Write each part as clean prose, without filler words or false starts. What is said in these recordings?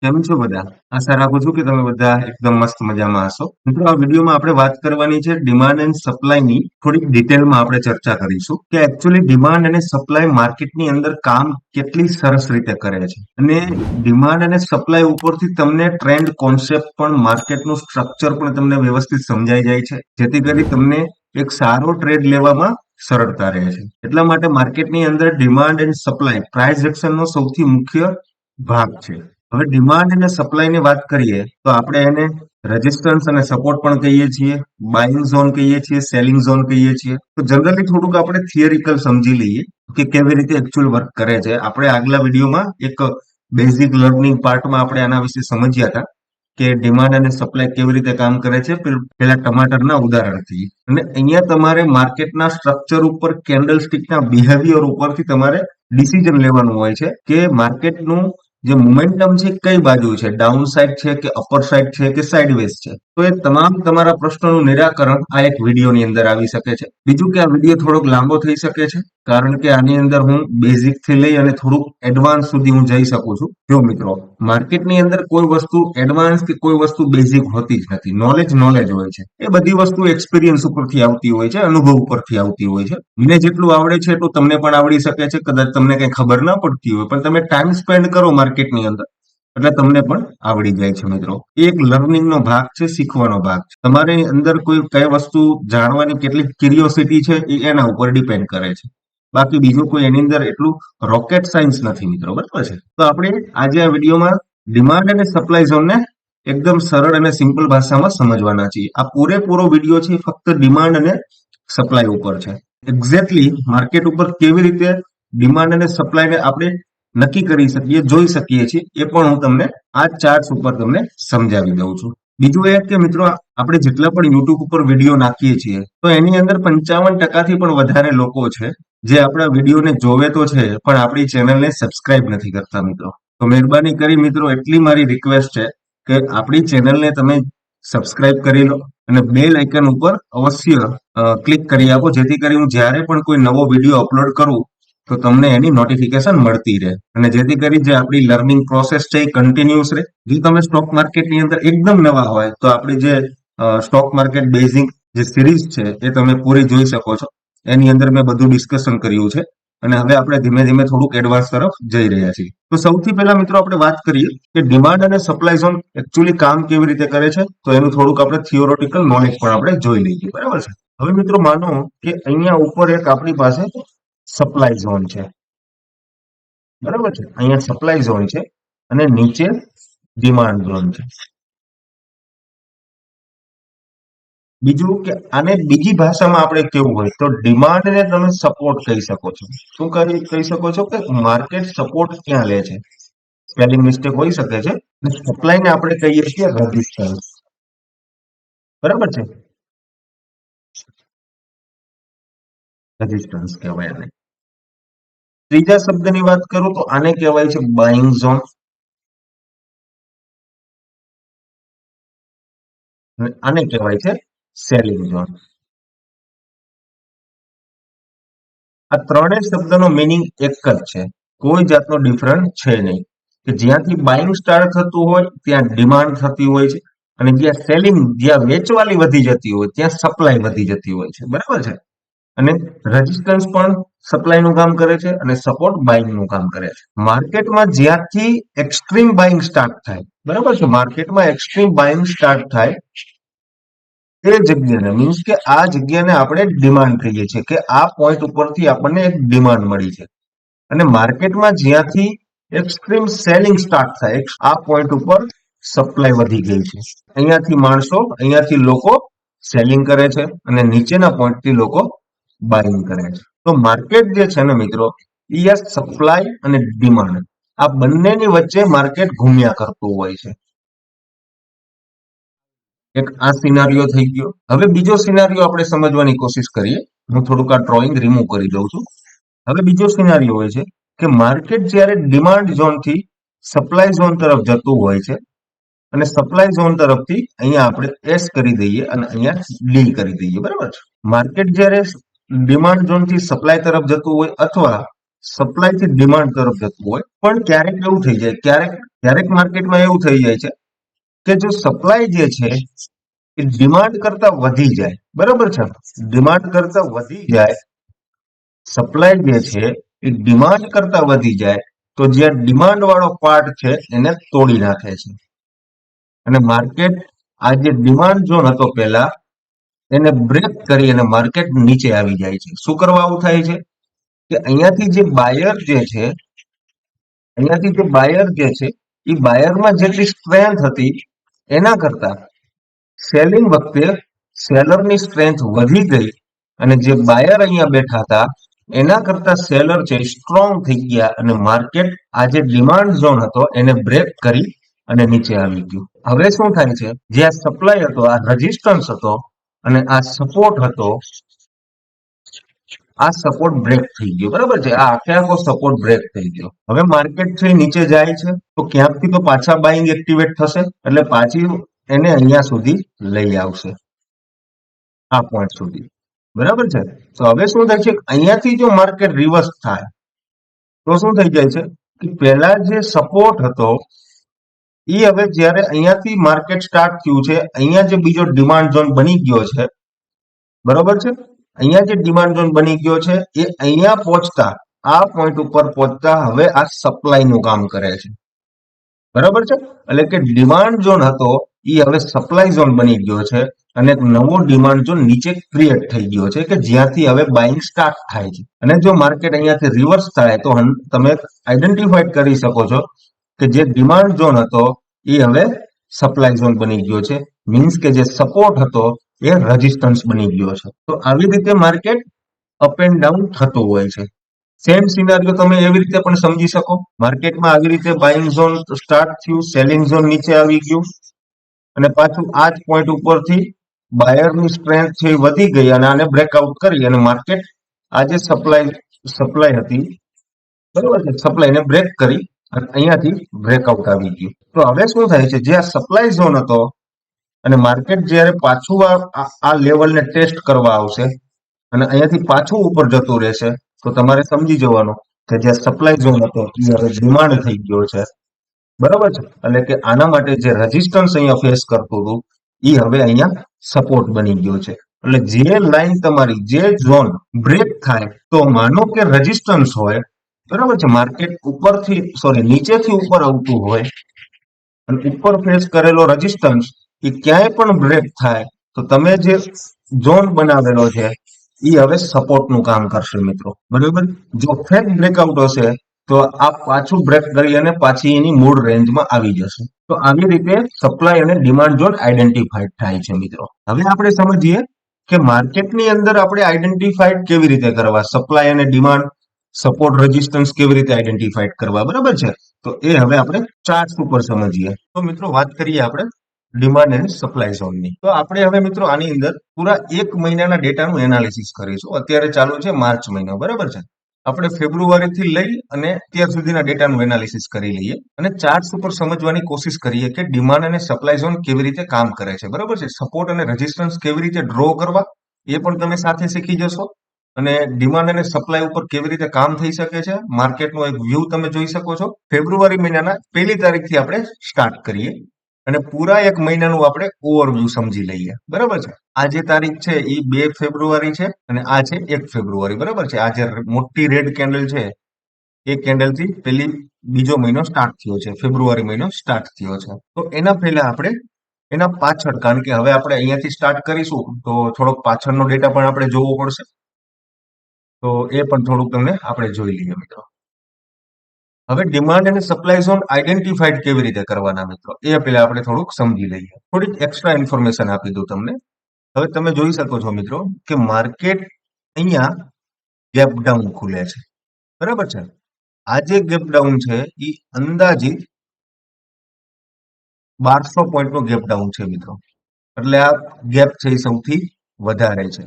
કેમ છો બધા? આશા રાખું છું કે તમે બધા એકદમ મસ્ત મજામાં હશો. મિત્રો, આ વિડીયોમાં આપણે વાત કરવાની છે ડિમાન્ડ એન્ડ સપ્લાયની. થોડીક ડિટેલમાં આપણે ચર્ચા કરીશું કે એકચ્યુઅલી ડિમાન્ડ અને સપ્લાય માર્કેટની અંદર કામ કેટલી સરસ રીતે કરે છે. અને ડિમાન્ડ અને સપ્લાય ઉપરથી તમને ટ્રેન્ડ, કોન્સેપ્ટ પણ, માર્કેટનું સ્ટ્રક્ચર પણ તમને વ્યવસ્થિત સમજાઈ જાય છે. જેથી કરી તમને એક સારો ટ્રેડ લેવામાં સરળતા રહે છે. એટલા માટે માર્કેટની અંદર ડિમાન્ડ એન્ડ સપ્લાય પ્રાઇસ એક્શનનો સૌથી મુખ્ય ભાગ છે. હવે ડિમાન્ડ અને સપ્લાયની વાત કરીએ તો આપણે એને રેઝિસ્ટન્સ અને સપોર્ટ પણ કહીએ છીએ, બાઇંગ ઝોન કહીએ છીએ, સેલિંગ ઝોન કહીએ છીએ. તો જનરલી થોડુંક આપણે થિયરિકલ સમજી લઈએ કે કેવી રીતે એકચ્યુઅલ વર્ક કરે છે. આપણે આગલા વિડીયોમાં એક બેઝિક લર્નિંગ પાર્ટમાં આપણે આના વિશે સમજ્યા હતા કે ડિમાન્ડ અને સપ્લાય કેવી રીતે કામ કરે છે, પેલા ટમાટરના ઉદાહરણથી. અને અહીંયા તમારે માર્કેટના સ્ટ્રક્ચર ઉપર, કેન્ડલ સ્ટિકના બિહેવિયર ઉપરથી તમારે ડિસિઝન લેવાનું હોય છે કે માર્કેટનું જે મોમેન્ટમ છે કઈ બાજુ છે, ડાઉન સાઇડ છે કે અપર સાઇડ છે કે સાઇડવેઝ છે. તો એ તમામ તમારા પ્રશ્નોનું નિરાકરણ આ એક વિડીયોની અંદર આવી શકે છે. બીજું કે આ વિડીયો થોડોક લાંબો થઈ શકે છે કારણ કે આની અંદર હું બેઝિક થી લઈ અને થોડુંક એડવાન્સ સુધી હું જઈ શકું છું. જો મિત્રો, માર્કેટની અંદર કોઈ વસ્તુ એડવાન્સ કે કોઈ વસ્તુ બેઝિક હોતી જ નથી. નોલેજ હોય છે. એ બધી વસ્તુ એક્સપિરિયન્સ ઉપરથી આવતી હોય છે, અનુભવ ઉપરથી આવતી હોય છે. મને જેટલું આવડે છે એટલું તમને પણ આવડી શકે છે. કદાચ તમને કઈ ખબર ના પડતી હોય, પણ તમે ટાઈમ સ્પેન્ડ કરો માર્કેટની અંદર એટલે તમને પણ આવડી જાય છે. મિત્રો, એ એક લર્નિંગનો ભાગ છે, શીખવાનો ભાગ છે. તમારી અંદર કોઈ કઈ વસ્તુ જાણવાની કેટલી ક્યુરિયોસિટી છે એ એના ઉપર ડિપેન્ડ કરે છે. બાકી બીજું કોઈ એની અંદર એટલું રોકેટ સાયન્સ નથી મિત્રો, બરાબર છે. તો આપણે આજે આ વિડીયોમાં ડિમાન્ડ અને સપ્લાય ઝોનને એકદમ સરળ અને સિમ્પલ ભાષામાં સમજવાના છીએ. આ પૂરેપૂરો વિડીયો છે ફક્ત ડિમાન્ડ અને સપ્લાય ઉપર છે. એક્ઝેક્ટલી માર્કેટ ઉપર કેવી રીતે ડિમાન્ડ અને સપ્લાયને આપણે નક્કી કરી શકીએ, જોઈ શકીએ છીએ, એ પણ હું તમને આ ચાર્ટ્સ ઉપર તમને સમજાવી દઉં છું. બીજું એ કે મિત્રો, આપણે જેટલા પણ યુટ્યુબ ઉપર વિડીયો નાખીએ છીએ તો એની અંદર 55% પણ વધારે લોકો છે જે આપણા વિડીયોને જોવે તો છે પણ આપણી ચેનલને સબસ્ક્રાઇબ નથી કરતા મિત્રો. તો મહેરબાની કરી મિત્રો, એટલી મારી રિક્વેસ્ટ છે કે આપણી ચેનલને તમે સબસ્ક્રાઇબ કરી લો અને બેલ આઇકન ઉપર અવશ્ય ક્લિક કરી આપો, જેથી કરી હું જ્યારે પણ કોઈ નવો વિડીયો અપલોડ કરું તો તમને એની નોટિફિકેશન મળતી રહે અને જેથી કરી જે આપણી લર્નિંગ પ્રોસેસ છે એ કન્ટિન્યુઅસ રહે. જો તમે સ્ટોક માર્કેટની અંદર એકદમ નવા હોય તો આપણી જે સ્ટોક માર્કેટ બેઝિક જે સિરીઝ છે એ તમે પૂરી જોઈ શકો છો. એની અંદર મેં બધું ડિસ્કશન કર્યું છે અને હવે આપણે ધીમે ધીમે થોડુંક એડવાન્સ તરફ જઈ રહ્યા છીએ. તો સૌથી પહેલા મિત્રો આપણે વાત કરીએ કે ડિમાન્ડ અને સપ્લાય ઝોન એકચ્યુઅલી કામ કેવી રીતે કરે છે. તો એનું થોડુંક આપણે થિયોરેટિકલ નોલેજ પણ આપણે જોઈ લઈએ, બરાબર છે. હવે મિત્રો, માનો કે અહીંયા ઉપર એક આપણી પાસે સપ્લાય ઝોન છે, બરાબર છે. અહીંયા સપ્લાય ઝોન છે અને નીચે ડિમાન્ડ ઝોન છે. બીજું કે આને બીજી ભાષામાં આપણે કેવું હોય તો ડિમાન્ડને તમે સપોર્ટ કહી શકો છો. શું કહી શકો છો કે માર્કેટ સપોર્ટ ક્યાં લે છે. સ્પેલિંગ મિસ્ટેક હોઈ શકે છે. સપ્લાયને આપણે કહીએ છીએ રેઝિસ્ટન્સ, બરાબર છે. રેઝિસ્ટન્સ કહેવાય આને. ત્રીજા શબ્દની વાત કરું તો આને કહેવાય છે બાઇંગ ઝોન અને આને કહેવાય છે સેલિંગ ઝોન. આ ત્રણેય શબ્દનો મિનિંગ એક જ છે, કોઈ જાતનો ડિફરન્ટ છે નહીં. કે જ્યાંથી બાઇંગ સ્ટાર્ટ થતું હોય ત્યાં ડિમાન્ડ થતી હોય છે અને જ્યાં સેલિંગ, જ્યાં વેચવાલી વધી જતી હોય ત્યાં સપ્લાય વધી જતી હોય છે, બરાબર છે. અને રેઝિસ્ટન્સ પણ સપ્લાયનું કામ કરે છે અને સપોર્ટ બાઇંગનું કામ કરે છે. માર્કેટમાં જ્યાંથી એક્સ્ટ્રીમ બાઇંગ સ્ટાર્ટ થાય, બરાબર છે, માર્કેટમાં એક્સ્ટ્રીમ બાઇંગ સ્ટાર્ટ થાય એ જગ્યાને, મીન્સ કે આ જગ્યાને આપણે ડિમાન્ડ કહીએ છીએ કે આ પોઈન્ટ ઉપરથી આપણને એક ડિમાન્ડ મળી છે. અને માર્કેટમાં જ્યાંથી એક્સ્ટ્રીમ સેલિંગ સ્ટાર્ટ થાય, આ પોઈન્ટ ઉપર સપ્લાય વધી ગઈ છે. અહીંયાથી લોકો સેલિંગ કરે છે અને નીચેના પોઈન્ટથી લોકો બાઇંગ કરે છે. તો માર્કેટ જે છે ને મિત્રો, એ સપ્લાય અને ડિમાન્ડ આ બંનેની વચ્ચે માર્કેટ ઘૂમ્યા કરતું હોય છે. એક આ સિનારીઓ થઈ ગયો. હવે બીજો સિનારીઓ આપણે સમજવાની કોશિશ કરીએ. હું થોડુંક આ ડ્રોઈંગ રિમૂવ કરી દઉં છું. હવે બીજો સિનારીઓ હોય છે કે માર્કેટ જ્યારે ડિમાન્ડ ઝોનથી સપ્લાય ઝોન તરફ જતું હોય છે અને સપ્લાય ઝોન તરફથી અહીંયા આપણે એસ કરી દઈએ અને અહીંયા ડી કરી દઈએ, બરાબર છે. માર્કેટ જ્યારે ડિમાન્ડ ઝોનથી સપ્લાય તરફ જતું હોય અથવા સપ્લાય થી ડિમાન્ડ તરફ જતું હોય, પણ ક્યારેક એવું થઈ જાય, ક્યારેક માર્કેટમાં એવું થઈ જાય છે કે જો સપ્લાય જે છે એ ડિમાન્ડ કરતા વધી જાય, બરાબર છે, ડિમાન્ડ કરતા વધી જાય, સપ્લાય જે છે એ ડિમાન્ડ કરતા વધી જાય, તો જે ડિમાન્ડ વાળો પાર્ટ છે એને તોડી નાખે છે, અને માર્કેટ આ જે ડિમાન્ડ ઝોન હતો પહેલા એને બ્રેક કરી અને માર્કેટ નીચે આવી જાય છે. શું કરવા આવું થાય છે કે અહીંયાથી જે બાયર જે છે એ બાયરમાં જેટલી સ્ટ્રેન્થ હતી એના કરતા સેલિંગ વખતે સેલરની સ્ટ્રેન્થ વધી ગઈ, અને જે બાયર અહીંયા બેઠા હતા એના કરતા સેલર છે સ્ટ્રોંગ થઈ ગયા, અને માર્કેટ આ જે ડિમાન્ડ ઝોન હતો એને બ્રેક કરી અને નીચે આવી ગયું. હવે શું થાય છે, જે આ સપ્લાય હતો, આ રેઝિસ્ટન્સ હતો અને આ સપોર્ટ હતો, આ સપોર્ટ બ્રેક થઈ ગયો, બરાબર છે, આ આખો સપોર્ટ બ્રેક થઈ ગયો. હવે માર્કેટ છે નીચે જાય છે, તો ક્યાંકથી તો પાછા બાઇંગ એક્ટિવેટ થશે, એટલે પાછી એને અહીંયા સુધી લઈ આવશે, આ પોઈન્ટ સુધી, બરાબર છે. તો હવે શું થાય છે, અહીંયાથી જો માર્કેટ રિવર્સ થાય તો શું થઈ જાય છે કે પહેલા જે સપોર્ટ હતો એ હવે જ્યારે અહીંયાથી માર્કેટ સ્ટાર્ટ થયું છે, અહીંયા જે બીજો ડિમાન્ડ ઝોન બની ગયો છે, બરોબર છે, અહીંયા જે ડિમાન્ડ ઝોન બની ગયો છે એ અહીંયા પહોંચતા, આ પોઈન્ટ ઉપર પહોંચતા હવે આ સપ્લાય નું કામ કરે છે, બરાબર છે. એટલે કે ડિમાન્ડ ઝોન હતો એ હવે સપ્લાય ઝોન બની ગયો છે, અને એક નવો ડિમાન્ડ ઝોન નીચે ક્રિએટ થઈ ગયો છે કે જ્યાંથી હવે બાઇંગ સ્ટાર્ટ થાય છે. અને જો માર્કેટ અહીંયાથી રિવર્સ થાય તો તમે આઈડેન્ટિફાઈડ કરી શકો છો કે જે ડિમાન્ડ ઝોન હતો એ હવે સપ્લાય ઝોન બની ગયો છે, મીન્સ કે જે સપોર્ટ હતો એ રેઝિસ્ટન્સ બની ગયો છે. તો આવી રીતે માર્કેટ અપ એન્ડ ડાઉન થતું હોય છે. સેમ સિનારીઓ તમે એવી રીતે પણ સમજી શકો, માર્કેટમાં આવી રીતે બાઇંગ ઝોન સ્ટાર્ટ થયું, સેલિંગ ઝોન નીચે આવી ગયું, અને પાછું આ જ પોઈન્ટ ઉપરથી બાયરની સ્ટ્રેન્થ છે એ વધી ગઈ અને આને બ્રેકઆઉટ કરી અને માર્કેટ આ જે સપ્લાય હતી, બરોબર છે, સપ્લાયને બ્રેક કરી અને અહીંયાથી બ્રેકઆઉટ આવી ગયું. તો હવે શું થાય છે, જે આ સપ્લાય ઝોન હતો અને માર્કેટ જ્યારે પાછું આ લેવલને ટેસ્ટ કરવા આવશે અને અહીંયાથી પાછું ઉપર જતું રહેશે, તો તમારે સમજી જવાનું કે જે સપ્લાય ઝોન હતો એ હવે ડિમાન્ડ થઈ ગયો છે, બરાબર છે. એટલે કે આના માટે જે રેઝિસ્ટન્સ અહીંયા ફેસ કરતું હતું એ હવે અહીંયા સપોર્ટ બની ગયો છે. એટલે જે લાઈન તમારી, જે ઝોન બ્રેક થાય, તો માનો કે રેઝિસ્ટન્સ હોય, બરાબર છે, માર્કેટ નીચેથી ઉપર આવતું હોય અને ઉપર ફેસ કરેલો રેઝિસ્ટન્સ એ ક્યાંય પણ બ્રેક થાય તો તમે જે ઝોન બનાવેલો છે એ હવે સપોર્ટ નું કામ કરશે મિત્રો, બરાબર. જો ફેક બ્રેકઆઉટ હશે તો આ પાછું બ્રેક કરી અને પાછી એની મૂળ રેન્જમાં આવી જશે. તો આવી રીતે સપ્લાય અને ડિમાન્ડ ઝોન આઈડેન્ટિફાઈડ થાય છે મિત્રો. હવે આપણે સમજીએ કે માર્કેટની અંદર આપણે આઈડેન્ટિફાઈડ કેવી રીતે કરવા, સપ્લાય અને ડિમાન્ડ, સપોર્ટ, રેઝિસ્ટન્સ કેવી રીતે આઈડેન્ટિફાઈડ કરવા, બરાબર છે. તો એ હવે આપણે ચાર્ટ ઉપર સમજીએ. તો મિત્રો વાત કરીએ આપણે ડિમાન્ડ અને સપ્લાય ઝોનની. તો આપણે હવે મિત્રો આની અંદર પૂરા 1 મહિનાના ડેટાનું એનાલિસિસ કરીશું. અત્યારે ચાલુ છે માર્ચ મહિનો, બરાબર છે. આપણે ફેબ્રુઆરી થી લઈ અને અત્યાર સુધીના ડેટાનું એનાલિસિસ કરી લઈએ અને ચાર્ટ્સ ઉપર સમજવાની કોશિશ કરીએ કે ડિમાન્ડ અને સપ્લાય ઝોન કેવી રીતે કામ કરે છે, બરાબર છે. સપોર્ટ અને રેઝિસ્ટન્સ કેવી રીતે ડ્રો કરવા એ પણ તમે સાથે શીખી જશો, અને ડિમાન્ડ અને સપ્લાય ઉપર કેવી રીતે કામ થઈ શકે છે, માર્કેટનો એક વ્યૂ તમે જોઈ શકો છો. ફેબ્રુઆરી મહિનાના 1 તારીખથી આપણે સ્ટાર્ટ કરીએ અને પૂરા 1 મહિનાનું આપણે ઓવરવ્યૂ સમજી લઈએ, બરાબર છે. આ જે તારીખ છે એ 2 ફેબ્રુઆરી છે અને આ છે 1 ફેબ્રુઆરી, બરાબર છે. આ જે મોટી રેડ કેન્ડલ છે એ કેન્ડલ થી બીજો મહિનો સ્ટાર્ટ થયો છે, ફેબ્રુઆરી મહિનો સ્ટાર્ટ થયો છે. તો એના પહેલા આપણે એના પાછળ, કારણ કે હવે આપણે અહીંયાથી સ્ટાર્ટ કરીશું તો થોડોક પાછળનો ડેટા પણ આપણે જોવો પડશે, તો એ પણ થોડુંક તમને આપણે જોઈ લઈએ મિત્રો. હવે ડિમાન્ડ અને સપ્લાય ઝોન આઈડેન્ટિફાઈડ કેવી રીતે કરવાના મિત્રો, એ પહેલા આપણે થોડુંક સમજી લઈએ. થોડીક એક્સ્ટ્રા ઇન્ફોર્મેશન આપી દઉં તમને. હવે તમે જોઈ શકો છો મિત્રો કે માર્કેટ અહીંયા ગેપ ડાઉન ખુલે છે, બરાબર છે. આ જે ગેપ ડાઉન છે એ અંદાજિત 1200 પોઈન્ટનો ગેપ ડાઉન છે મિત્રો. એટલે આ ગેપ છે એ સૌથી વધારે છે.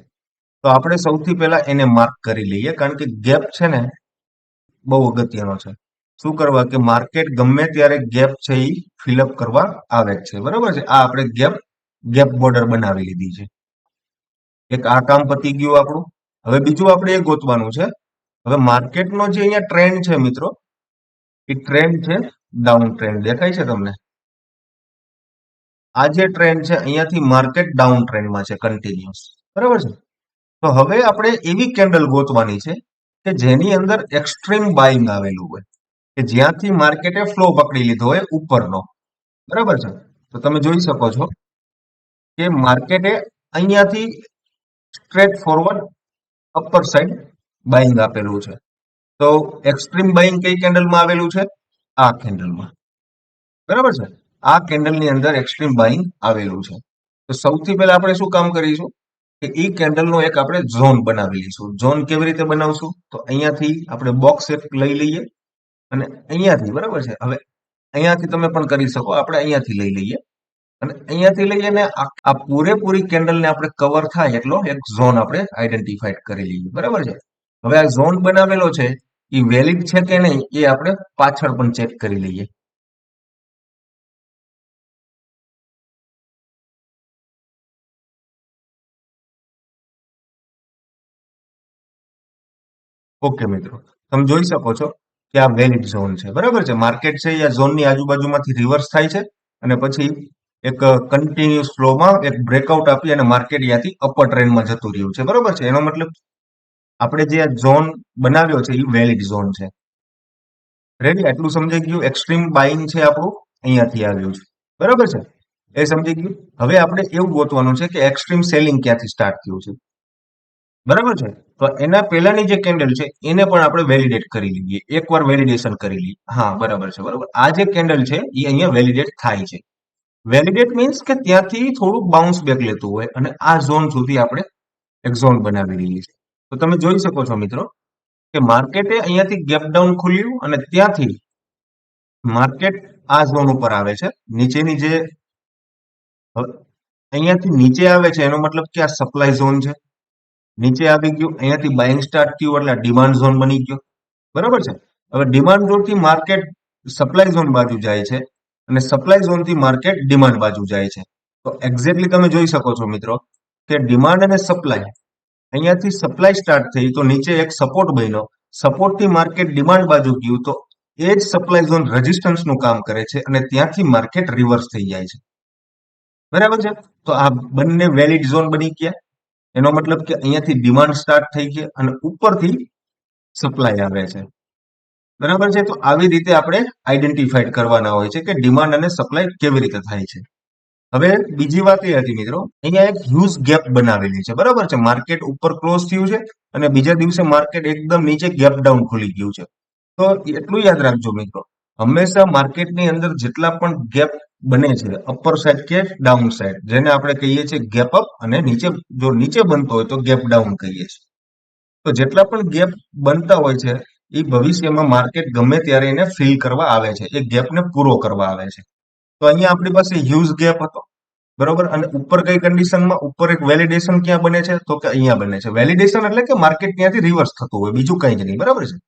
તો આપણે સૌથી પહેલા એને માર્ક કરી લઈએ, કારણ કે ગેપ છે ને બહુ અગત્યનો છે. શું કરવા કે માર્કેટ ગમે ત્યારે ગેપ છે એ ફિલઅપ કરવા આવે છે, બરાબર છે. આ આપણે ગેપ બોર્ડર બનાવી લીધી છે. એક આ કામ પતી ગયું આપણું. હવે બીજું આપણે એ ગોતવાનું છે હવે માર્કેટનો જે અહીંયા ટ્રેન્ડ છે મિત્રો, એ ટ્રેન્ડ છે ડાઉન ટ્રેન્ડ. દેખાય છે તમને? આ જે ટ્રેન્ડ છે અહીંયાથી માર્કેટ ડાઉન ટ્રેન્ડમાં છે કન્ટિન્યુઅસ. બરાબર છે? તો હવે આપણે એવી કેન્ડલ ગોતવાની છે કે જેની અંદર એક્સ્ટ્રીમ બાઇંગ આવેલું હોય, કે જ્યાંથી માર્કેટે ફ્લો પકડી લીધો હોય ઉપરનો. બરાબર છે? તો તમે જોઈ શકો છો કે માર્કેટે અહીંયાથી straight forward upper side buying આપેલું છે. તો એક્સ્ટ્રીમ બાઇંગ કઈ કેન્ડલમાં આવેલું છે? આ કેન્ડલમાં. બરાબર છે? આ કેન્ડલની અંદર એક્સ્ટ્રીમ બાઇંગ આવેલું છે. તો સૌથી પહેલા આપણે શું કામ કરીશું કે એ કેન્ડલનો એક આપણે ઝોન બનાવી લઈશું. ઝોન કેવી રીતે બનાવશું? તો અહીંયાથી આપણે બોક્સ એક લઈ લઈએ અને અહીંયાથી, બરાબર છે, હવે અહીંયાથી તમે પણ કરી શકો, આપણે અહીંયાથી લઈ લઈએ અને અહીંયાથી લઈને આ પૂરેપૂરી કેન્ડલને આપણે કવર થાય એટલો એક ઝોન આપણે આઈડેન્ટિફાઈડ કરી લઈએ. બરાબર છે? હવે આ ઝોન બનાવેલો છે એ વેલિડ છે કે નહીં એ આપણે પાછળ પણ ચેક કરી લઈએ. ઓકે મિત્રો, તમે જોઈ શકો છો કે આ વેલિડ ઝોન છે. બરાબર છે? માર્કેટ છે એ ઝોનની આજુબાજુમાંથી રિવર્સ થાય છે અને પછી એક કન્ટિન્યુઅસ ફ્લોમાં એક બ્રેકઆઉટ આપી અને માર્કેટ ત્યાંથી અપર ટ્રેન્ડમાં જતું રહ્યું છે. બરાબર છે? એનો મતલબ આપણે જે આ ઝોન બનાવ્યો છે એ વેલિડ ઝોન છે. રેડી? આટલું સમજાઈ ગયું. એક્સ્ટ્રીમ બાઇંગ છે આપણું અહીંયાથી આવ્યું છે. બરાબર છે? એ સમજી ગયું. હવે આપણે એવું ગોતવાનું છે કે એક્સ્ટ્રીમ સેલિંગ ક્યાંથી સ્ટાર્ટ થયું છે. બરાબર છે? તો એના પહેલાની જે કેન્ડલ છે એને પણ આપણે વેલિડેટ કરી લઈએ. એકવાર વેલિડેશન કરી લઈએ. હા, બરાબર છે. બરાબર. આ જે કેન્ડલ છે એ અહીંયા વેલિડેટ થાય છે. વેલિડેટ મીન્સ કે ત્યાંથી થોડુંક બાઉન્સ બેક લેતું હોય અને આ ઝોન સુધી આપણે એક ઝોન બનાવી લઈએ છીએ. તો તમે જોઈ શકો છો મિત્રો કે માર્કેટે અહીંયાથી ગેપ ડાઉન ખુલ્યું અને ત્યાંથી માર્કેટ આ ઝોન ઉપર આવે છે. નીચેની જે અહીંયાથી નીચે આવે છે એનો મતલબ કે આ સપ્લાય ઝોન છે. નીચે આવી ગયું, અહીંયાથી બાઇંગ સ્ટાર્ટ થયું એટલે ડિમાન્ડ ઝોન બની ગયો. બરાબર છે? હવે ડિમાન્ડ ઝોનથી માર્કેટ સપ્લાય ઝોન બાજુ જાય છે અને સપ્લાય ઝોનથી માર્કેટ ડિમાન્ડ બાજુ જાય છે. તો એક્ઝેક્ટલી તમે જોઈ શકો છો મિત્રો કે ડિમાન્ડ અને સપ્લાય, અહીંયાથી સપ્લાય સ્ટાર્ટ થઈ તો નીચે એક સપોર્ટ બન્યો, સપોર્ટથી માર્કેટ ડિમાન્ડ બાજુ ગયું તો એ જ સપ્લાય ઝોન રેઝિસ્ટન્સનું કામ કરે છે અને ત્યાંથી માર્કેટ રિવર્સ થઈ જાય છે. બરાબર છે? તો આ બંને વેલિડ ઝોન બની ગયા. એનો મતલબ કે અહીંયાથી ડિમાન્ડ સ્ટાર્ટ થઈ છે અને ઉપરથી સપ્લાય આવે છે. બરાબર છે? તો આવી રીતે આપણે આઈડેન્ટિફાઈડ કરવાના હોય છે કે ડિમાન્ડ અને સપ્લાય કેવી રીતે થાય છે. હવે બીજી વાત એ હતી મિત્રો, અહીંયા એક હ્યુજ ગેપ બનાવેલી છે. બરાબર છે? માર્કેટ ઉપર ક્લોઝ થયું છે અને બીજા દિવસે માર્કેટ એકદમ નીચે ગેપ ડાઉન ખુલી ગયું છે. તો એટલું યાદ રાખજો મિત્રો, હંમેશા માર્કેટની અંદર જેટલા પણ ગેપ બને છે અપર સાઈડ કે ડાઉન સાઈડ, જેને આપણે કહીએ છીએ ગેપ અપ, અને નીચે જો નીચે બનતો હોય તો ગેપ ડાઉન કહીએ છીએ. તો જેટલા પણ ગેપ બનતા હોય છે એ ભવિષ્યમાં માર્કેટ ગમે ત્યારે એને ફિલ કરવા આવે છે, એ ગેપને પૂરો કરવા આવે છે. તો અહીંયા આપણી પાસે હ્યુજ ગેપ હતો. બરોબર? અને ઉપર કઈ કન્ડિશનમાં? ઉપર એક વેલિડેશન ક્યાં બને છે? તો કે અહીંયા બને છે. વેલિડેશન એટલે કે માર્કેટ ત્યાંથી રિવર્સ થતું હોય, બીજું કઈ જ નહીં. બરાબર છે?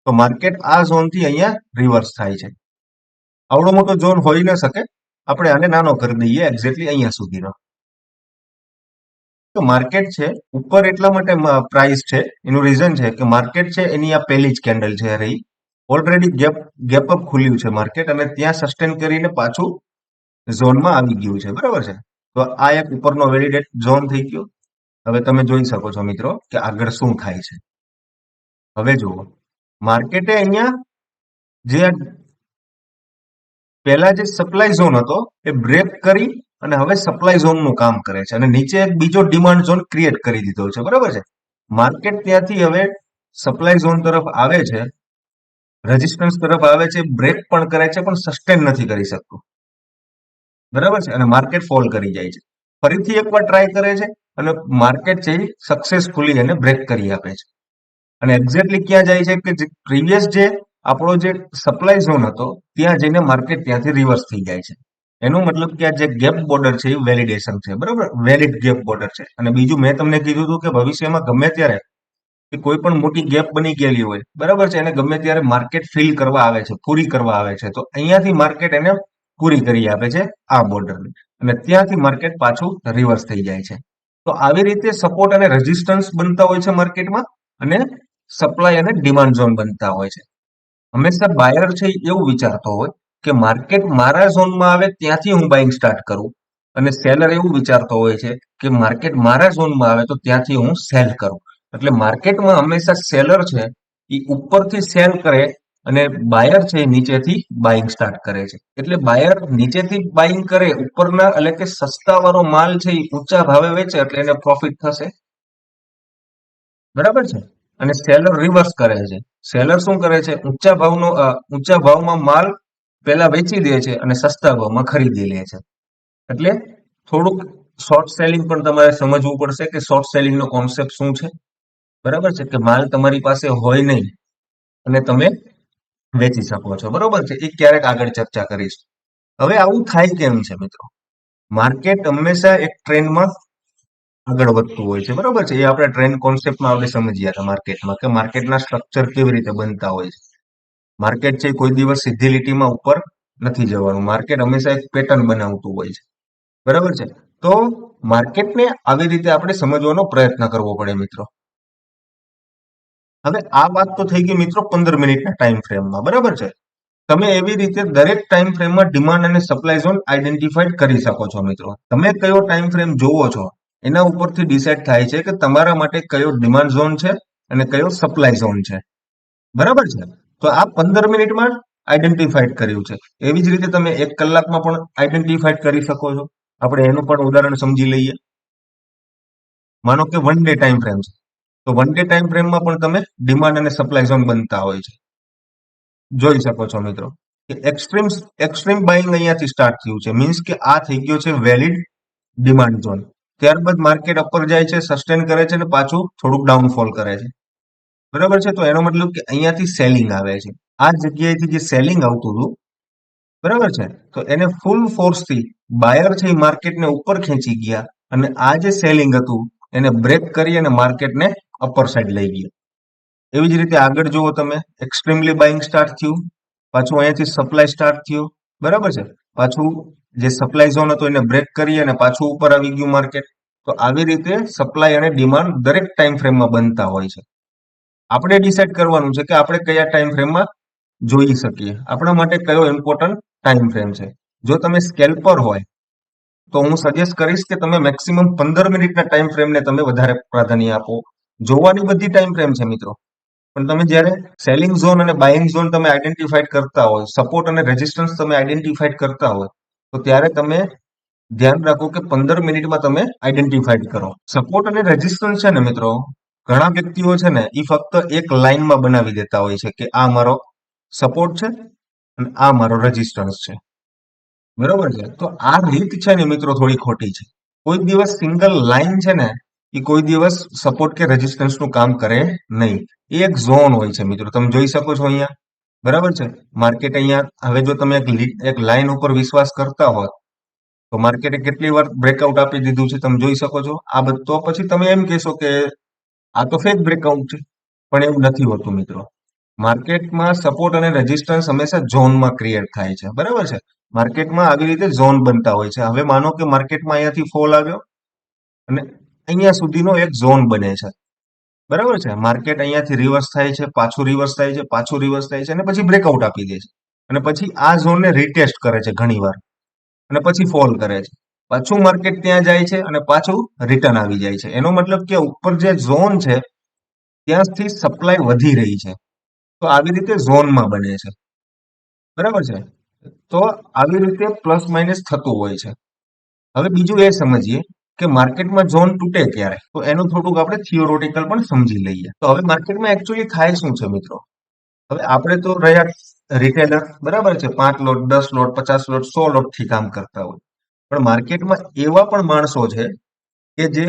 તો માર્કેટ આ ઝોનથી અહીંયા રિવર્સ થાય છે. આવડો મોટો ઝોન હોઈ ન શકે, આપણે આને નાનો કરી દઈએ એક્ઝેક્ટલી અહીંયા સુધીનો. તો માર્કેટ છે ઉપર એટલા માટે પ્રાઇસ છે, એનું રીઝન છે કે માર્કેટ છે એની આ પહેલી જ કેન્ડલ છે રહી, ઓલરેડી ગેપ અપ ખુલ્યું છે માર્કેટ અને ત્યાં સસ્ટેન કરીને પાછું ઝોનમાં આવી ગયું છે. બરાબર છે? તો આ એક ઉપરનો વેલિડેટ ઝોન થઈ ગયો. હવે તમે જોઈ શકો છો મિત્રો કે આગળ શું થાય છે. હવે જુઓ, માર્કેટે અહીંયા જે પહેલા જે સપ્લાય ઝોન હતો એ બ્રેક કરી અને હવે સપ્લાય ઝોનનું કામ કરે છે અને નીચે એક બીજો ડિમાન્ડ ઝોન ક્રિએટ કરી દીધો છે. બરાબર છે? માર્કેટ ત્યાંથી હવે સપ્લાય ઝોન તરફ આવે છે, રેઝિસ્ટન્સ તરફ આવે છે, બ્રેક પણ કરે છે પણ સસ્ટેન નથી કરી શકતું. બરાબર છે? અને માર્કેટ ફોલ કરી જાય છે. ફરીથી એકવાર ટ્રાય કરે છે અને માર્કેટ છે સક્સેસફુલી એને બ્રેક કરી આપે છે. અને એક્ઝેક્ટલી ક્યાં જાય છે કે પ્રીવિયસ જે આપણો જે સપ્લાય ઝોન હતો ત્યાં જઈને માર્કેટ ત્યાંથી રિવર્સ થઈ જાય છે. એનો મતલબ કે આ જે ગેપ બોર્ડર છે એ વેલિડેશન છે. બરાબર? વેલિડ ગેપ બોર્ડર છે. અને બીજું મેં તમને કીધું હતું કે ભવિષ્યમાં ગમે ત્યારે કે કોઈ પણ મોટી ગેપ બની ગયેલી હોય, બરાબર છે, એને ગમે ત્યારે માર્કેટ ફિલ કરવા આવે છે, પૂરી કરવા આવે છે. તો અહીંયાથી માર્કેટ એને પૂરી કરી આપે છે આ બોર્ડરને, અને ત્યાંથી માર્કેટ પાછું રિવર્સ થઈ જાય છે. તો આવી રીતે સપોર્ટ અને રેઝિસ્ટન્સ બનતા હોય છે માર્કેટમાં, અને સપ્લાય અને ડિમાન્ડ ઝોન બનતા હોય છે. હંમેશા બાયર છે એ એવું વિચારતો હોય કે માર્કેટ મારા ઝોનમાં આવે ત્યાંથી હું બાઇંગ સ્ટાર્ટ કરું, અને સેલર એવું વિચારતો હોય છે કે માર્કેટ મારા ઝોનમાં આવે તો ત્યાંથી હું સેલ કરું. એટલે માર્કેટમાં હંમેશા સેલર છે એ ઉપરથી સેલ કરે અને બાયર છે એ નીચેથી બાઇંગ સ્ટાર્ટ કરે છે. એટલે બાયર નીચેથી બાઇંગ કરે ઉપરના, એટલે કે સસ્તા વાળો માલ છે એ ઊંચા ભાવે વેચે એટલે એને પ્રોફિટ થશે, બરાબર છે. અને સેલર રિવર્સ કરે છે. સેલર શું કરે છે, ઊંચા ભાવમાં માલ પેલા વેચી દે છે અને સસ્તા ભાવમાં ખરીદી લે છે. એટલે થોડુંક શોર્ટ સેલિંગ પણ તમારે સમજવું પડશે કે શોર્ટ સેલિંગ નો કોન્સેપ્ટ શું છે. બરાબર છે, કે માલ તમારી પાસે હોય નહીં અને તમે વેચી શકો છો. બરોબર છે, એ ક્યારેક આગળ ચર્ચા કરીશું. હવે આવું થાય કેમ છે મિત્રો? માર્કેટ હંમેશા એક ટ્રેન્ડમાં આગળ વધતું હોય છે. બરોબર છે, એ આપણે ટ્રેન્ડ કોન્સેપ્ટમાં આપણે સમજ્યા હતા માર્કેટમાં, કે માર્કેટના સ્ટ્રક્ચર કેવી રીતે બનતા હોય છે. માર્કેટ છે કોઈ દિવસ સીધી લીટીમાં ઉપર નથી જવાનું. માર્કેટ હંમેશા એક પેટર્ન બનાવતું હોય છે. બરાબર છે, તો માર્કેટને આવી રીતે આપણે સમજવાનો પ્રયત્ન કરવો પડે મિત્રો. હવે આ વાત તો થઈ ગઈ મિત્રો 15 મિનિટના ટાઈમ ફ્રેમમાં. બરાબર છે, તમે એવી રીતે દરેક ટાઈમ ફ્રેમમાં ડિમાન્ડ અને સપ્લાય ઝોન આઈડેન્ટિફાઈડ કરી શકો છો મિત્રો. તમે કયો ટાઈમ ફ્રેમ જોવો છો એના ઉપરથી ડિસાઇડ થાય છે કે તમારા માટે કયો ડિમાન્ડ ઝોન છે અને કયો સપ્લાય ઝોન છે. બરાબર છે, તો આ 15 મિનિટમાં આઈડેન્ટિફાઈડ કર્યું છે. એવી જ રીતે તમે 1 કલાકમાં પણ આઈડેન્ટિફાઈડ કરી શકો છો. આપણે એનું પણ ઉદાહરણ સમજી લઈએ. માનો કે 1 ડે ટાઈમ ફ્રેમ છે, તો 1 ડે ટાઈમ ફ્રેમમાં પણ તમે ડિમાન્ડ અને સપ્લાય ઝોન બનતા હોય છે. જોઈ શકો છો મિત્રો કે એક્સ્ટ્રીમ બાઇંગ અહીંયાથી સ્ટાર્ટ થયું છે, મીન્સ કે આ થઈ ગયો છે વેલિડ ડિમાન્ડ ઝોન. ત્યારબાદ માર્કેટ અપર જાય છે, સસ્ટેન કરે છે અને પાછું થોડુંક ડાઉનફોલ કરે છે. બરાબર છે, તો એનો મતલબ કે અહીંયાથી સેલિંગ આવે છે. આ જગ્યાએથી જે સેલિંગ આવતું હતું, બરાબર છે, તો એને ફૂલ ફોર્સથી બાયર છે એ માર્કેટને ઉપર ખેંચી ગયા અને આ જે સેલિંગ હતું એને બ્રેક કરી અને માર્કેટને અપર સાઈડ લઈ ગયા. એવી જ રીતે આગળ જુઓ તમે, એક્સ્ટ્રીમલી બાઇંગ સ્ટાર્ટ થયું, પાછું અહીંયાથી સપ્લાય સ્ટાર્ટ થયું. બરાબર છે, પાછું જે સપ્લાય ઝોન હતો એને બ્રેક કરી અને પાછું ઉપર આવી ગયું માર્કેટ. તો આવી રીતે સપ્લાય અને ડિમાન્ડ દરેક ટાઈમ ફ્રેમમાં બનતા હોય છે. આપણે ડિસાઇડ કરવાનું છે કે આપણે કયા ટાઈમ ફ્રેમમાં જોઈ શકીએ, આપણા માટે કયો ઇમ્પોર્ટન્ટ ટાઈમ ફ્રેમ છે. જો તમે સ્કેલ્પર હોય તો હું સજેસ્ટ કરીશ કે તમે મેક્સિમમ 15 મિનિટના ટાઈમ ફ્રેમને તમે વધારે પ્રાધાન્ય આપો. જોવાની બધી ટાઈમ ફ્રેમ છે મિત્રો, પણ તમે જ્યારે સેલિંગ ઝોન અને બાઇંગ ઝોન તમે આઈડેન્ટિફાઈડ કરતા હોય, સપોર્ટ અને રેઝિસ્ટન્સ તમે આઈડેન્ટિફાઈડ કરતા હોય, તો ત્યારે તમે ધ્યાન રાખો કે 15 મિનિટમાં તમે આઈડેન્ટિફાઈડ કરો. સપોર્ટ અને રેઝિસ્ટન્સ છે ને મિત્રો, ઘણા વ્યક્તિઓ છે ને એ ફક્ત એક લાઈનમાં બનાવી દેતા હોય છે કે આ મારો સપોર્ટ છે અને આ મારો રેઝિસ્ટન્સ છે. બરોબર છે, તો આ રીત છે ને મિત્રો થોડી ખોટી છે. કોઈ દિવસ સિંગલ લાઈન છે ને એ કોઈ દિવસ સપોર્ટ કે રેઝિસ્ટન્સ નું કામ કરે નહીં. એ એક ઝોન હોય છે મિત્રો, તમે જોઈ શકો છો અહીંયા. બરાબર છે, માર્કેટ અહીંયા હવે જો તમે એક લાઈન ઉપર વિશ્વાસ કરતા હોત તો માર્કેટે કેટલી વાર બ્રેકઆઉટ આપી દીધું છે તમે જોઈ શકો છો. આ બધું તો પછી તમે એમ કહેશો કે આ તો ફેક બ્રેકઆઉટ છે, પણ એવું નથી હોતું મિત્રો. માર્કેટમાં સપોર્ટ અને રેઝિસ્ટન્સ હંમેશા ઝોનમાં ક્રિએટ થાય છે. બરાબર છે, માર્કેટમાં આવી રીતે ઝોન બનતા હોય છે. હવે માનો કે માર્કેટમાં અહીંયાથી ફોલ આવ્યો અને અહીંયા સુધીનો એક ઝોન બને છે. બરાબર છે, માર્કેટ અહીંયાથી રિવર્સ થાય છે, પાછું રિવર્સ થાય છે, પાછું રિવર્સ થાય છે અને પછી બ્રેકઆઉટ આપી દે છે. અને પછી આ ઝોનને રીટેસ્ટ કરે છે ઘણી વાર અને પછી ફોલ કરે છે. પાછું માર્કેટ ત્યાં જાય છે અને પાછું રિટર્ન આવી જાય છે. એનો મતલબ કે ઉપર જે ઝોન છે ત્યાંથી સપ્લાય વધી રહી છે, તો આવી રીતે ઝોનમાં બને છે. બરાબર છે, તો આવી રીતે પ્લસ માઇનસ થતું હોય છે. હવે બીજું એ સમજીએ કે માર્કેટમાં ઝોન તૂટે ક્યારે, તો એનું થોડુંક આપણે થિયોરોટિકલ પણ સમજી લઈએ. તો હવે માર્કેટમાં એકચ્યુઅલી થાય શું છે મિત્રો? હવે આપણે તો રહ્યા રિટેલર, બરાબર છે, 5 લોટ, 10 લોટ, 50 લોટ, 100 લોટ થી કામ કરતા હોય. પણ માર્કેટમાં એવા પણ માણસો છે કે જે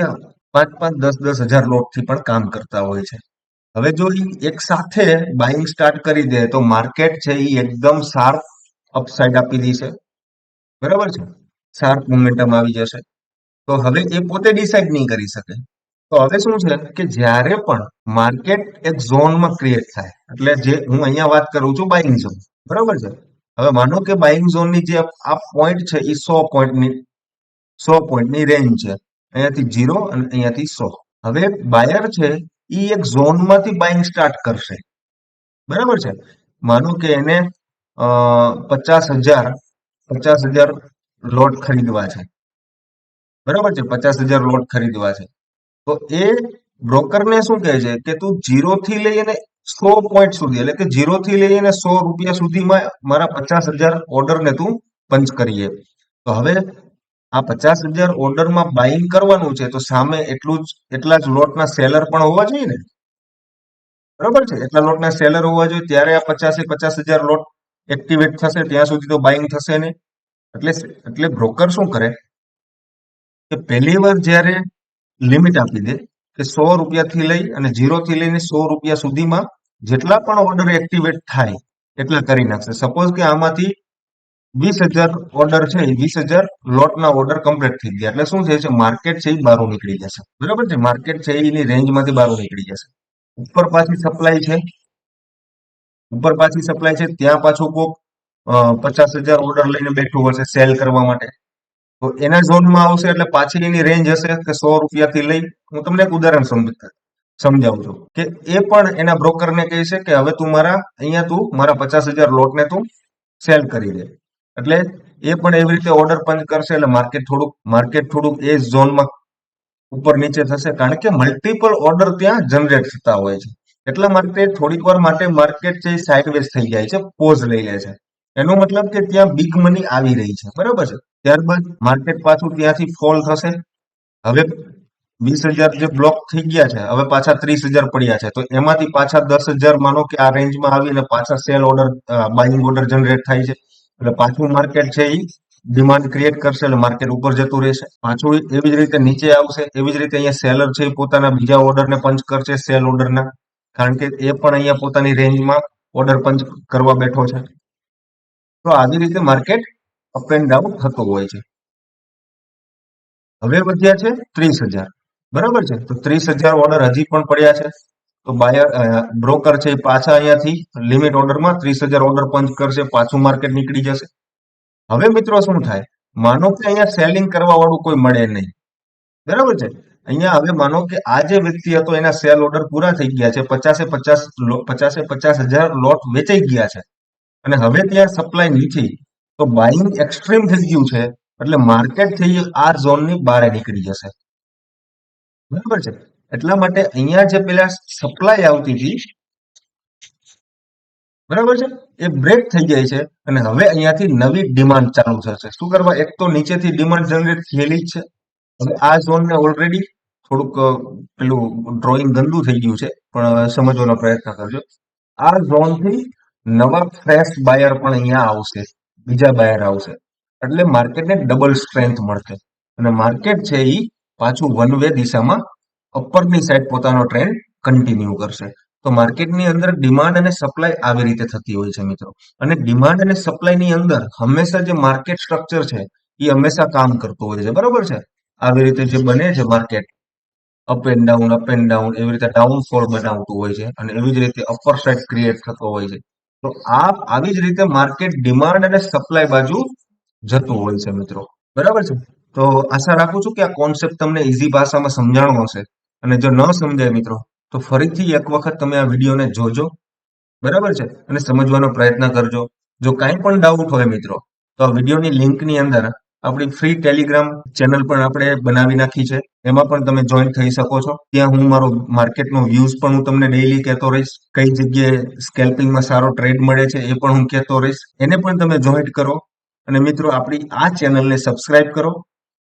5-5, 10-10 હજાર લોટ થી પણ કામ કરતા હોય છે. હવે જો એક સાથે બાઇંગ સ્ટાર્ટ કરી દે તો માર્કેટ છે એ એકદમ શાર્પ અપસાઇડ આપી દેશે. બરાબર છે, શાર્પ મોમેન્ટમ આવી જશે. તો હવે એ પોતે ડિસાઇડ નહીં કરી શકે. તો હવે શું છે કે જ્યારે પણ માર્કેટ એક ઝોનમાં ક્રિએટ થાય, એટલે જે હું અહીંયા વાત કરું છું બાઇંગ ઝોન, બરાબર છે. હવે માનો કે બાઇંગ ઝોનની જે આ પોઈન્ટ છે એ 100 પોઈન્ટની રેન્જ છે, અહીંયાથી 0 અને અહીંયાથી 100. હવે બાયર છે એ એક ઝોનમાંથી બાઇંગ સ્ટાર્ટ કરશે, બરાબર છે. માનો કે એને 50,000 લોટ ખરીદવા છે, બરાબર છે. 50,000 લોટ ખરીદવા છે. તો એ બ્રોકરને શું કહે છે કે તું 0 થી લઈ અને 100 પોઈન્ટ સુધી, એટલે કે 0 થી લઈ અને 100 રૂપિયા સુધીમાં મારા 50,000 ઓર્ડરને તું પંચ કરીએ. તો હવે આ 50,000 ઓર્ડરમાં બાઇંગ કરવાનું છે, તો સામે એટલા જ લોટના સેલર પણ હોવા જોઈએ ને, બરોબર છે. એટલા લોટના સેલર હોવા જોઈએ, ત્યારે આ 50,000 લોટ એક્ટિવેટ થશે. ત્યાં સુધી તો બાઇંગ થશે નહીં. એટલે એટલે બ્રોકર શું કરે કે પહેલી વાર જ્યારે લિમિટ આપી દે કે 100 રૂપિયાથી લઈ અને 0 થી લઈને 100 રૂપિયા સુધીમાં જેટલા પણ ઓર્ડર એક્ટિવેટ થાય એટલા કરી નાખશે. સપોઝ કે આમાંથી 20,000 ઓર્ડર છે, એ 20,000 લોટના ઓર્ડર કમ્પ્લીટ થઈ ગયા, એટલે શું છે માર્કેટ છે એ બહાર નીકળી જશે, બરાબર છે. માર્કેટ છે એની રેન્જમાંથી બહાર નીકળી જશે. ઉપર પાછી સપ્લાય છે, ત્યાં પાછું કોક 50,000 ઓર્ડર લઈને બેઠું હશે સેલ કરવા માટે, તો એના ઝોનમાં આવશે એટલે પાછી એની રેન્જ હશે કે 100 રૂપિયાથી લઈ. હું તમને એક ઉદાહરણ સમજાવું છું કે એ પણ એના બ્રોકરને કહે છે કે હવે તું મારા 50,000 લોટને તું સેલ કરી દે. એટલે એ પણ એવી રીતે ઓર્ડર પંચ કરશે, એટલે માર્કેટ થોડુંક એ ઝોનમાં ઉપર નીચે થશે, કારણ કે મલ્ટિપલ ઓર્ડર ત્યાં જનરેટ થતા હોય છે. એટલા માટે થોડીક વાર માટે માર્કેટ છે સાઇડવેઝ થઈ જાય છે, પોઝ લઈ લે છે. એનો મતલબ કે ત્યાં બિગ મની આવી રહી છે, બરાબર છે. ત્યારબાદ માર્કેટ પાછું ત્યાંથી ફોલ થશે. હવે 20,000 જે બ્લોક થઈ ગયા છે, હવે પાછા 30,000 પડ્યા છે, તો એમાંથી પાછા 10,000 માનો કે આ રેન્જમાં આવીને પાછા cell order buying order generate થાય છે. એટલે પાછું માર્કેટ છે એ ડિમાન્ડ ક્રિએટ કરશે, એટલે માર્કેટ ઉપર જતું રહેશે. પાછું એવી જ રીતે નીચે આવશે. એવી જ રીતે અહીંયા સેલર છે એ પોતાના બીજા ઓર્ડરને પંચ કરશે, સેલ ઓર્ડરના, કારણ કે એ પણ અહીંયા પોતાની રેન્જમાં ઓર્ડર પંચ કરવા બેઠો છે. તો આવી રીતે માર્કેટ અપ એન્ડ ડાઉન થતું હોય છે. હવે વધ્યા છે 30,000, બરાબર છે. તો 30,000 ઓર્ડર હજી પણ પડ્યા છે. તો બ્રોકર છે એ પાછા અહીંયાથી લિમિટ ઓર્ડરમાં 30,000 ઓર્ડર પંચ કરશે, પાછું માર્કેટ નીકળી જશે. હવે મિત્રો શું થાય, માનો કે અહીંયા સેલિંગ કરવા વાળું કોઈ મળે નહીં, બરાબર છે. અહીંયા હવે માનો કે આ જે વ્યક્તિ હતો એના સેલ ઓર્ડર પૂરા થઈ ગયા છે, 50,000 લોટ વેચાઈ ગયા છે, અને હવે ત્યાં સપ્લાય નથી, તો બાઇંગ એક્સ્ટ્રીમ થઈ ગયું છે. એટલે માર્કેટ થી આ ઝોનની બહાર નીકળી જશે, બરાબર છે. એટલા માટે અહીંયા જે પેલા સપ્લાય આવતી હતી, બરાબર છે, એ બ્રેક થઈ જાય છે, અને હવે અહીંયાથી નવી ડિમાન્ડ ચાલુ થશે. શું કરવા, એક તો નીચેથી ડિમાન્ડ જનરેટ થયેલી જ છે. હવે આ ઝોનને ઓલરેડી થોડુંક પેલું ડ્રોઈંગ ગંદુ થઈ ગયું છે, પણ સમજવાનો પ્રયત્ન કરજો. આ ઝોનથી નવા ફ્રેશ બાયર પણ અહીંયા આવશે, બીજા બાયર આવશે, એટલે માર્કેટને ડબલ સ્ટ્રેન્થ મળશે, અને માર્કેટ છે એ પાછું વન વે દિશામાં અપરની સાઈડ પોતાનો ટ્રેન્ડ કન્ટિન્યુ કરશે. તો માર્કેટની અંદર ડિમાન્ડ અને સપ્લાય આવી રીતે થતી હોય છે મિત્રો. અને ડિમાન્ડ અને સપ્લાયની અંદર હંમેશા જે માર્કેટ સ્ટ્રક્ચર છે એ હંમેશા કામ કરતું હોય છે, બરોબર છે. આવી રીતે જે બને છે માર્કેટ, અપ એન્ડ ડાઉન, એવી રીતે ડાઉનફોલ બનાવતું હોય છે, અને એવી જ રીતે અપર સાઇડ ક્રિએટ થતો હોય છે. તો આવી જ રીતે માર્કેટ ડિમાન્ડ અને સપ્લાય બાજુ જતું હોય છે મિત્રો, બરાબર છે. તો આશા રાખું છું કે આ કોન્સેપ્ટ તમને ઈઝી ભાષામાં સમજાણો હશે, અને જો ન સમજાય મિત્રો તો ફરીથી એક વખત તમે આ વિડીયોને જોજો, બરાબર છે, અને સમજવાનો પ્રયત્ન કરજો. જો કાંઈ પણ ડાઉટ હોય મિત્રો, તો આ વિડીયોની લિંકની અંદર આપણી ફ્રી ટેલિગ્રામ ચેનલ પણ આપણે બનાવી નાખી છે, એમાં પણ તમે જોઈન થઈ શકો છો. ત્યાં હું મારો માર્કેટનો વ્યૂઝ પણ હું તમને ડેઈલી કહેતો રહીશ, કઈ જગ્યાએ સ્કેલ્પિંગમાં સારો ટ્રેડ મળે છે એ પણ હું કહેતો રહીશ, એને પણ તમે જોઈન કરો. અને મિત્રો આપણી આ ચેનલને સબસ્ક્રાઇબ કરો,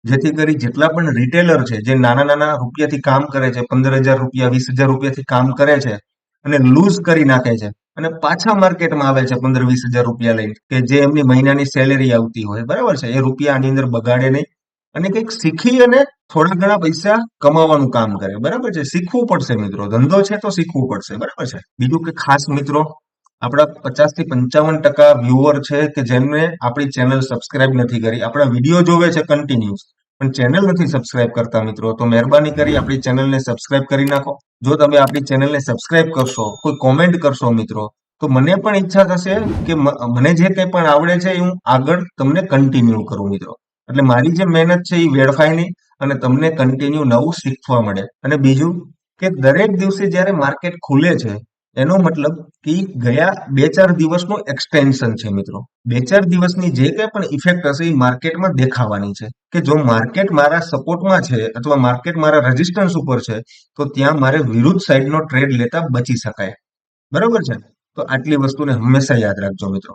જેથી કરી જેટલા પણ રિટેલર છે જે નાના નાના રૂપિયાથી કામ કરે છે, 15,000 રૂપિયા 20,000 રૂપિયાથી કામ કરે છે અને લૂઝ કરી નાખે છે, અને પાછા માર્કેટમાં આવે છે 15-20,000 રૂપિયા લઈને, કે જે એમની મહિનાની સેલેરી આવતી હોય, બરાબર છે, એ રૂપિયા આની અંદર બગાડે નહીં, અને કંઈક શીખી અને થોડા ઘણા પૈસા કમાવાનું કામ કરે, બરાબર છે. શીખવું પડશે મિત્રો, ધંધો છે તો શીખવું પડશે, બરાબર છે. બીજું કે ખાસ મિત્રો, આપણા 50-55% વ્યુઅર છે કે જેમને આપણી ચેનલ સબસ્ક્રાઇબ નથી કરી, આપણા વિડીયો જોવે છે કન્ટિન્યુઅસ, પણ ચેનલ નથી સબસ્ક્રાઇબ કરતા મિત્રો. તો મહેરબાની કરી આપણી ચેનલને સબસ્ક્રાઇબ કરી નાખો. જો તમે આપણી ચેનલને સબસ્ક્રાઇબ કરશો, કોઈ કોમેન્ટ કરશો મિત્રો, તો મને પણ ઈચ્છા થશે કે મને જે કંઈ પણ આવડે છે એ હું આગળ તમને કન્ટિન્યુ કરું મિત્રો. એટલે મારી જે મહેનત છે એ વેડફાય નહીં, અને તમને કન્ટિન્યુ નવું શીખવા મળે. અને બીજું કે દરેક દિવસે જ્યારે માર્કેટ ખુલે છે એનો મતલબ કે ગયા 2-4 દિવસનું એક્સટેન્શન છે મિત્રો. 2-4 દિવસની જે કંઈ પણ ઇફેક્ટ હશે એ માર્કેટમાં દેખાવાની છે. કે જો માર્કેટ મારા સપોર્ટમાં છે અથવા માર્કેટ મારા રેઝિસ્ટન્સ ઉપર છે તો ત્યાં મારે વિરુદ્ધ સાઈડનો ટ્રેડ લેતા બચી શકાય. બરોબર છે? તો આટલી વસ્તુને હંમેશા યાદ રાખજો મિત્રો.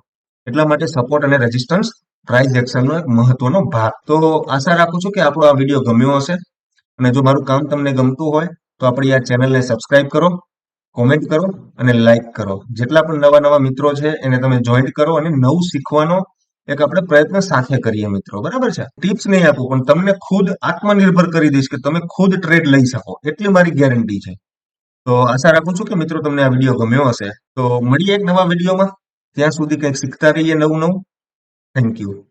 એટલા માટે સપોર્ટ અને રેઝિસ્ટન્સ પ્રાઇસ એક્શનનો એક મહત્વનો ભાગ. તો આશા રાખું છું કે આપણો આ વિડીયો ગમ્યો હશે અને જો મારું કામ તમને ગમતું હોય તો આપણી આ ચેનલને સબસ્ક્રાઇબ કરો, કોમેન્ટ કરો અને લાઈક કરો. જેટલા પણ નવા મિત્રો છે એને તમે જોઈન્ટ કરો અને નવું શીખવાનો એક આપણે પ્રયત્ન સાથે કરીએ મિત્રો. બરાબર છે? ટિપ્સ નહીં આપું પણ તમને ખુદ આત્મનિર્ભર કરી દઈશ કે તમે ખુદ ટ્રેડ લઈ શકો એટલી મારી ગેરંટી છે. તો આશા રાખું છું કે મિત્રો તમને આ વિડીયો ગમ્યો હશે. તો મળીએ એક નવા વિડીયોમાં. ત્યાં સુધી કંઈક શીખતા રહીએ નવું નવું. Thank you.